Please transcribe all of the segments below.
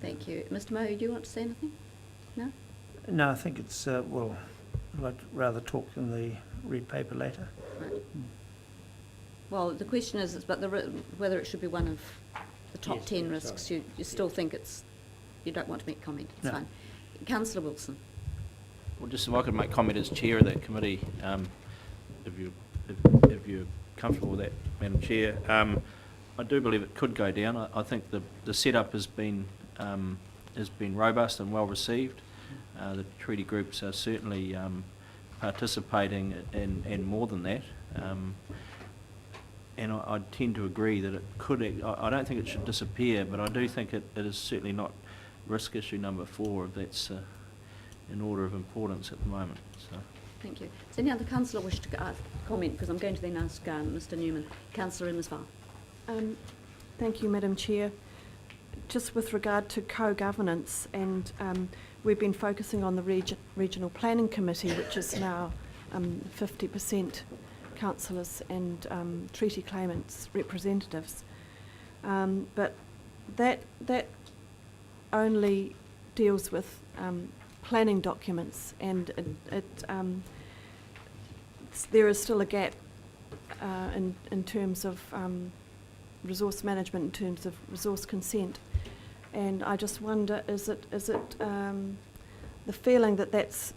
Thank you. Mr. Moe, do you want to say anything? No? No, I think it's, well, I'd rather talk in the red paper later. Right. Well, the question is about whether it should be one of the top 10 risks. You still think you don't want to make comment. It's fine. Councillor Wilson. Well, just if I could make comment as chair of that committee, if you're comfortable with that, Madam Chair. I do believe it could go down. I think the setup has been robust and well received. The treaty groups are certainly participating in more than that. And I tend to agree that it could. I don't think it should disappear, but I do think it is certainly not risk issue number 4, if that's in order of importance at the moment. So. Thank you. Does any other councillor wish to comment? Because I'm going to then ask Mr. Newman. Councillor Innisfar. Thank you, Madam Chair. Just with regard to co-governance, and we've been focusing on the Regional Planning Committee, which is now 50% councillors and treaty claimants representatives. But that only deals with planning documents, and there is still a gap in terms of resource management, in terms of resource consent. And I just wonder, is it the feeling that it's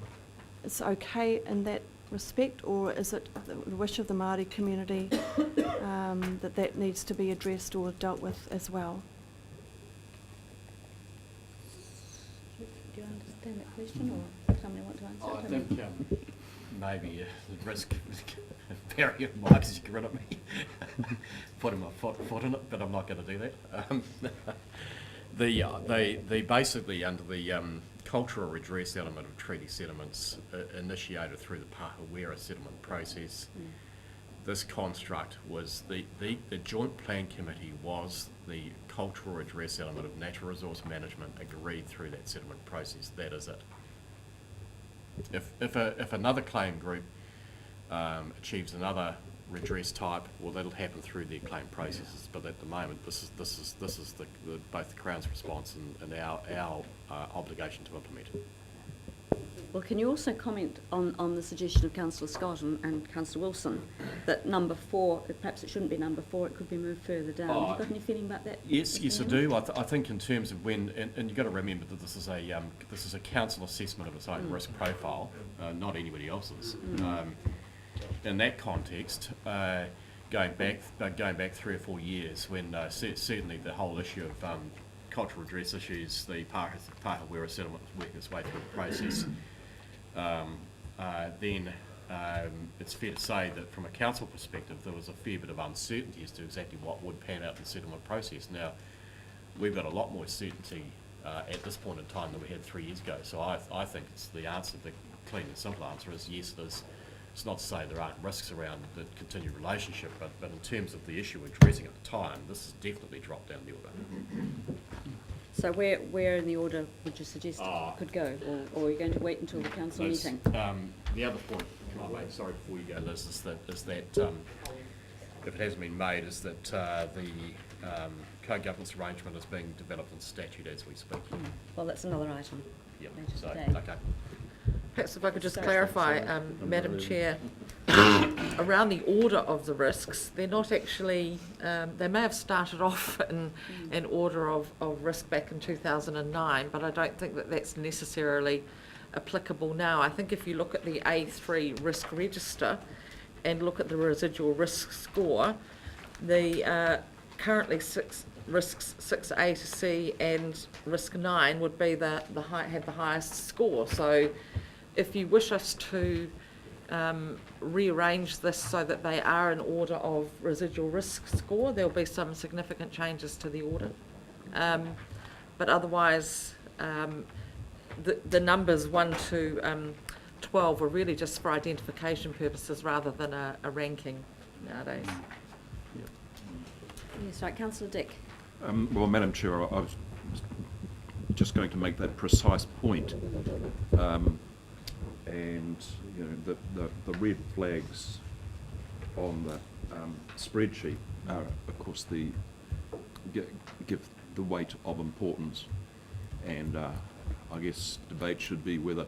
okay in that respect, or is it the wish of the Māori community that needs to be addressed or dealt with as well? Do you understand that question, or does somebody want to answer it? I think maybe the risk barrier might just grin at me, putting my foot in it, but I'm not going to do that. They basically, under the cultural redress element of treaty settlements initiated through the Pāhewera settlement process, this construct was the Joint Plan Committee was the cultural redress element of natural resource management agreed through that settlement process. That is it. If another claim group achieves another redress type, well, that'll happen through their claim processes. But at the moment, this is both the Crown's response and our obligation to implement. Well, can you also comment on the suggestion of Councillor Scott and Councillor Wilson that number 4, perhaps it shouldn't be number 4, it could be moved further down? Have you got any feeling about that? Yes, I do. I think in terms of when, and you've got to remember that this is a council assessment of its own risk profile, not anybody else's. In that context, going back 3 or 4 years, when certainly the whole issue of cultural redress issues, the Pāhewera settlement was working its way through the process. Then it's fair to say that from a council perspective there was a fair bit of uncertainty as to exactly what would pan out in the settlement process. Now we've got a lot more certainty at this point in time than we had 3 years ago, so I think it's the answer, the clean and simple answer is yes, it is. It's not to say there aren't risks around the continued relationship, but in terms of the issue we're addressing at the time, this has definitely dropped down the order. So where in the order would you suggest it could go, or are you going to wait until the council meeting? The other point, can I make, sorry, before you go, Liz, is that if it hasn't been made, is that the co-governance arrangement is being developed in statute as we speak. Well, that's another item. Yep. Later So, today. okay. Perhaps if I could just clarify, Madam Chair, around the order of the risks, they're not actually, they may have started off in order of risk back in 2009, but I don't think that that's necessarily applicable now. I think if you look at the A3 risk register and look at the residual risk score, the currently risks 6A to C and risk 9 would be have the highest score. So if you wish us to rearrange this so that they are in order of residual risk score, there'll be some significant changes to the order. But otherwise, the numbers 1 to 12 are really just for identification purposes rather than a ranking nowadays. Yes, right, Councillor Dick. Well, Madam Chair, I was just going to make that precise point. And you know, the red flags on the spreadsheet are, of course, give the weight of importance. and I guess debate should be whether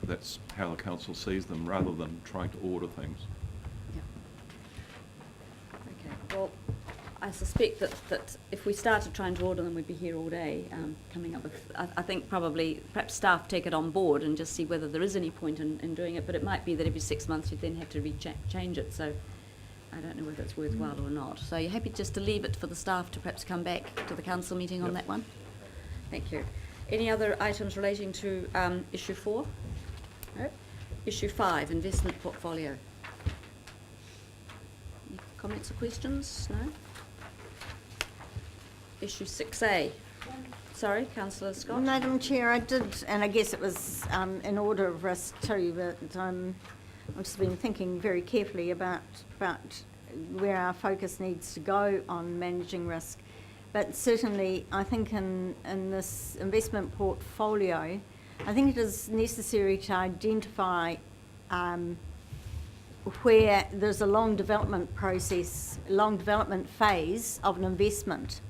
that's how the council sees them, rather than trying to order things. Yeah. Okay, well, I suspect that if we started trying to order them, we'd be here all day coming up with, I think probably, perhaps staff take it on board and just see whether there is any point in doing it, but it might be that every 6 months you'd then have to change it, so I don't know whether it's worthwhile or not. So you're happy just to leave it for the staff to perhaps come back to the council meeting on that one? Thank you. Any other items relating to issue 4? No. Issue 5, investment portfolio. Any comments or questions? No? Issue 6A. Sorry, Councillor Scott. Madam Chair, I did, and I guess it was in order of risk too, but I've just been thinking very carefully about where our focus needs to go on managing risk. But certainly, I think in this investment portfolio, I think it is necessary to identify where there's a long development process, long development phase of an investment,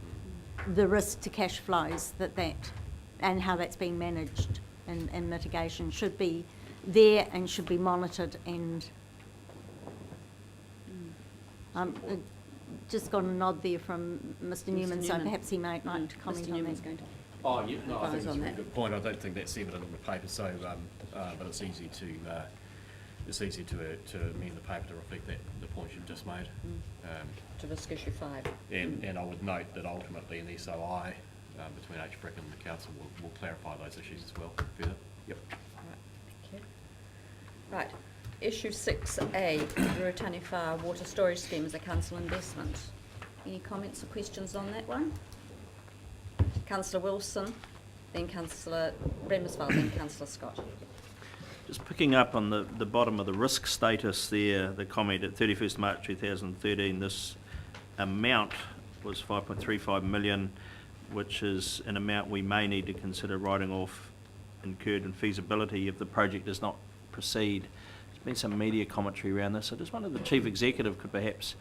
the risk to cash flows that and how that's being managed and mitigation should be there and should be monitored. And just got a nod there from Mr. Newman, so perhaps he might like to comment Mr. on Newman's that. going to. Oh, yeah, no, I think advise it's a on very that. good point. I don't think that's evident in the paper, so, but it's easy to amend the paper to reflect the points you've just made. To risk issue 5. And I would note that ultimately an SOI between HBRC and the council will clarify those issues as well further. Yep. Right, thank you. Right, issue 6A, Ruatani Whā Water Storage Scheme as a council investment. Any comments or questions on that one? Councillor Wilson, then Councillor Remersveld, then Councillor Scott. Just picking up on the bottom of the risk status there, the comment at 31st March 2013, this amount was 5.35 million, which is an amount we may need to consider writing off incurred in feasibility if the project does not proceed. There's been some media commentary around this. I just wondered if the Chief Executive could perhaps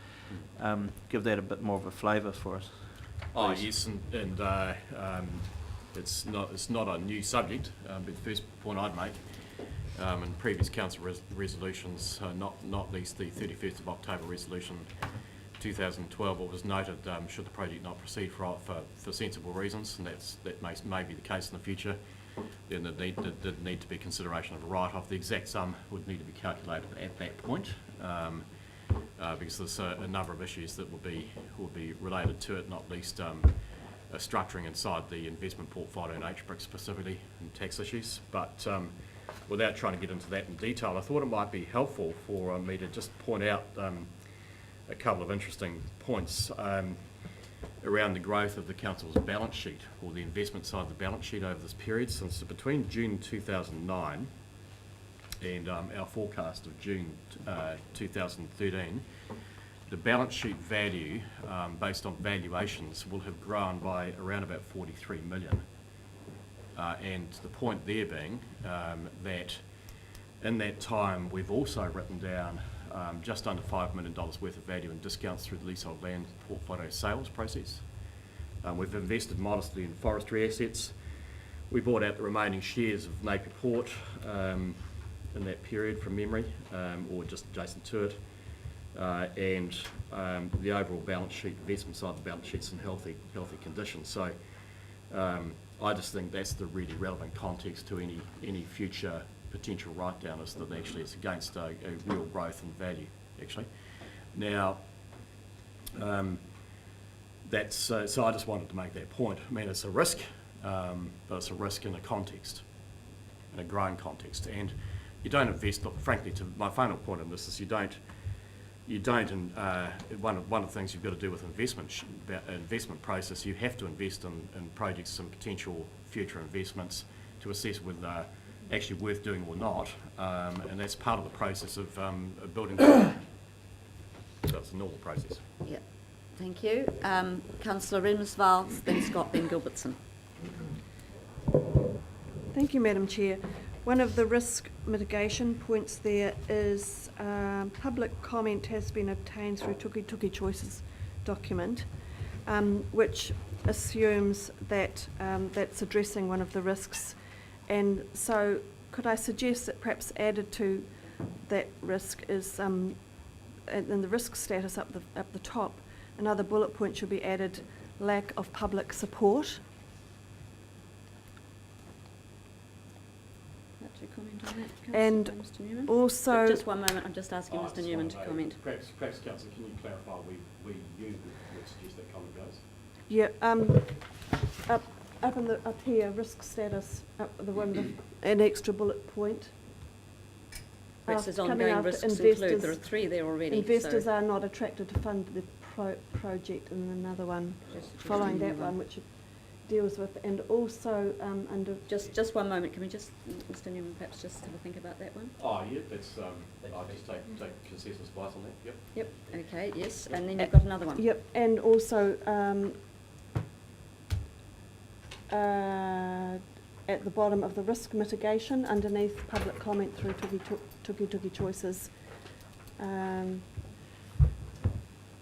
give that a bit more of a flavour for us. Oh, yes, and it's not a new subject, but the first point I'd make, in previous council resolutions, not least the 31st of October resolution 2012, it was noted should the project not proceed for sensible reasons, and that may be the case in the future, then there did need to be consideration of a write-off. The exact sum would need to be calculated at that point, because there's a number of issues that will be related to it, not least structuring inside the investment portfolio in HBRC specifically, and tax issues. But without trying to get into that in detail, I thought it might be helpful for me to just point out a couple of interesting points around the growth of the council's balance sheet, or the investment side of the balance sheet over this period. Since between June 2009 and our forecast of June 2013, the balance sheet value, based on valuations, will have grown by around about 43 million. And the point there being that in that time we've also written down just under $5 million worth of value in discounts through the leasehold land portfolio sales process. We've invested modestly in forestry assets. We bought out the remaining shares of Napier Port in that period from memory, or just adjacent to it. And the overall balance sheet, investment side of the balance sheet's in healthy condition. So I just think that's the really relevant context to any future potential write-down, is that actually it's against a real growth in value, actually. Now, that's so I just wanted to make that point. I mean, it's a risk, but it's a risk in a context, in a growing context. And you don't invest, frankly, to my final point on this is you don't, and one of the things you've got to do with investment process, you have to invest in projects and potential future investments to assess whether they're actually worth doing or not, and that's part of the process of building. So it's a normal process. Yeah, thank you. Councillor Remersveld, then Scott, then Gilbertson. Thank you, Madam Chair. One of the risk mitigation points there is public comment has been obtained through Tuki Tuki Choices document, which assumes that that's addressing one of the risks. And so could I suggest that perhaps added to that risk is, in the risk status up the top, another bullet point should be added, lack of public support. Like to comment on that, And Councillor Mr Newman? Also, Just one moment, I'm just asking Mr Newman to comment. Perhaps, Councillor, can you clarify where you would suggest that comment goes? yeah, up here, risk status, up the one, an extra bullet point. Where it says Coming ongoing after risks include, there are investors, 3 there already. investors so are not attracted to fund the project, and another one just following that move on. one, which it deals with, and also under Just one moment, can we just, Mr Newman, perhaps just have a think about that one? Oh, yeah, that's, I'll just take consensus advice on that, yep. Yep, okay, yes, and then you've got another one. Yep, and also at the bottom of the risk mitigation, underneath public comment through Tuki Choices,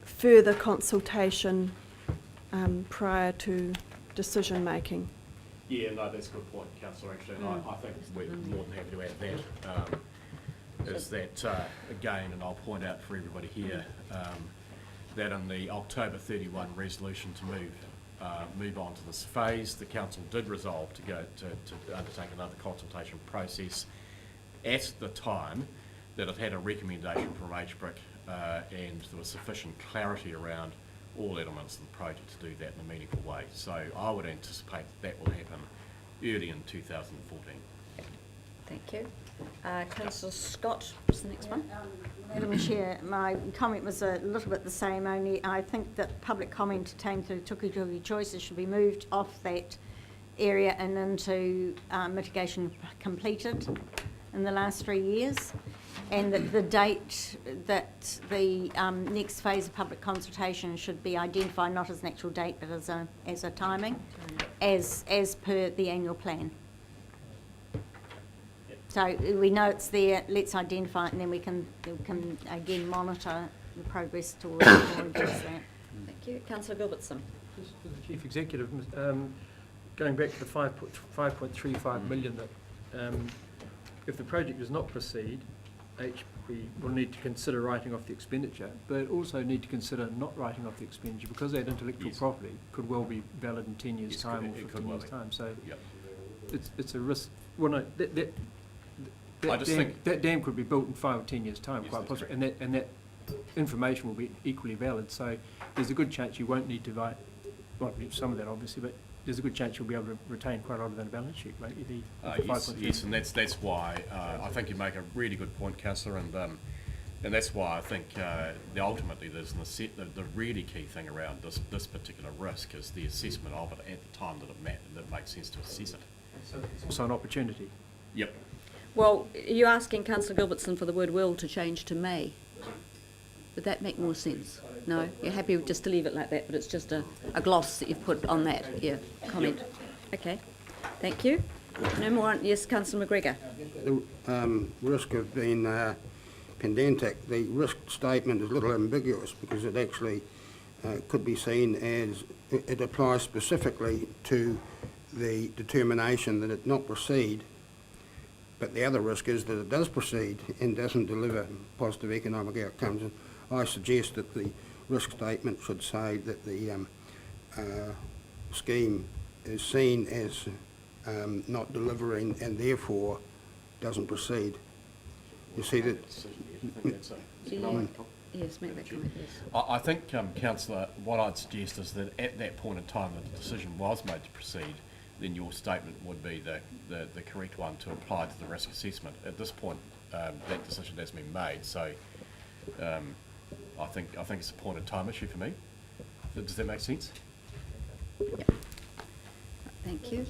further consultation prior to decision making. Yeah, no, that's a good point, Councillor, actually, and I think we're more than happy to add that. Is that, again, and I'll point out for everybody here, that in the October 31 resolution to move on to this phase, the council did resolve to go to undertake another consultation process at the time that it had a recommendation from HBRC and there was sufficient clarity around all elements of the project to do that in a meaningful way. So I would anticipate that will happen early in 2014. Thank you. Councillor Scott was the next one. Madam Chair, my comment was a little bit the same, only I think that public comment obtained through Tuki Choices should be moved off that area and into mitigation completed in the last 3 years, and that the date that the next phase of public consultation should be identified not as an actual date but as a timing, as per the annual plan. So we know it's there, let's identify it, and then we can again monitor the progress towards address that. Thank you. Councillor Gilbertson. Just for the Chief Executive, going back to the 5.35 million, that if the project does not proceed, HB will need to consider writing off the expenditure, but also need to consider not writing off the expenditure because that intellectual Yes. property could well be valid in 10 years' Yes, time or it could 15 well years' be. time. So Yep. it's a risk. Well, no, I just think- that dam could be built in 5 or 10 years' time, Yes, quite that's possibly, and that information will be equally valid. So there's a good chance you won't need to write, well, some of that obviously, but there's a good chance you'll be able to retain quite a lot of that in the balance sheet, won't you? The Yes, and that's why I think you make a really good point, Councillor, and that's why I think ultimately there's the really key thing around this particular risk is the assessment of it at the time that it makes sense to assess it. So it's also an opportunity. Yep. Well, you're asking Councillor Gilbertson for the word will to change to may. Would that make more sense? No? You're happy just to leave it like that, but it's just a gloss that you've put on that, comment. Okay. Thank you. No more? Yes, Councillor McGregor. The risk of being pedantic, the risk statement is a little ambiguous because it actually could be seen as it applies specifically to the determination that it not proceed, but the other risk is that it does proceed and doesn't deliver positive economic outcomes. And I suggest that the risk statement should say that the scheme is seen as not delivering and therefore doesn't proceed. You see that? Yes, make that comment, yes. I think, Councillor, what I'd suggest is that at that point in time that the decision was made to proceed, then your statement would be the correct one to apply to the risk assessment. At this point, that decision has been made, so I think it's a point in time issue for me. Does that make sense? Yep. Thank you.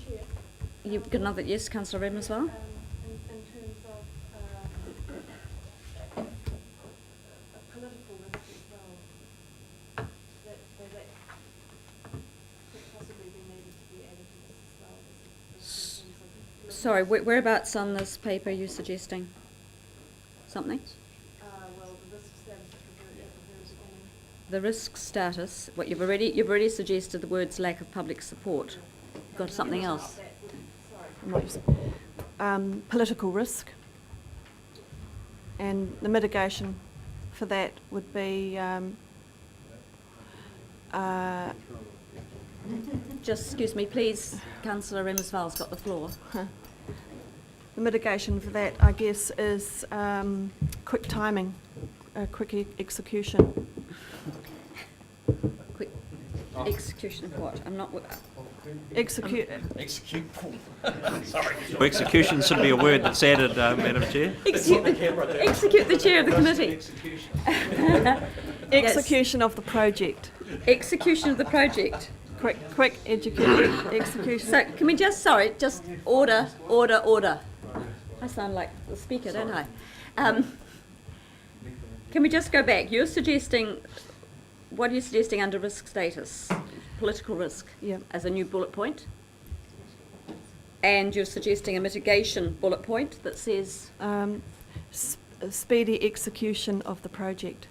You've got another, yes, Councillor Rem as well? In terms of a political risk as well, that could possibly be needed to be added to this as well. Sorry, whereabouts on this paper are you suggesting? Something? Well, the risk status at the very beginning. the risk status, what you've already suggested the words lack of public support. Got something else? I'm not using- political risk. And the mitigation for that would be, Just, excuse me, please, Councillor Remersval's got the floor. the mitigation for that, I guess, is quick timing, quick execution. Quick execution of what? I'm not, Execute. Execute. So execution should be a word that's added, Madam Chair. execute the chair of the committee. Execution of the project. Execution of the project. Quick execution. So can we just order. I sound like the speaker, don't I? Can we just go back? What are you suggesting under risk status? Political risk Yeah. as a new bullet point? And you're suggesting a mitigation bullet point that says, Speedy execution of the project.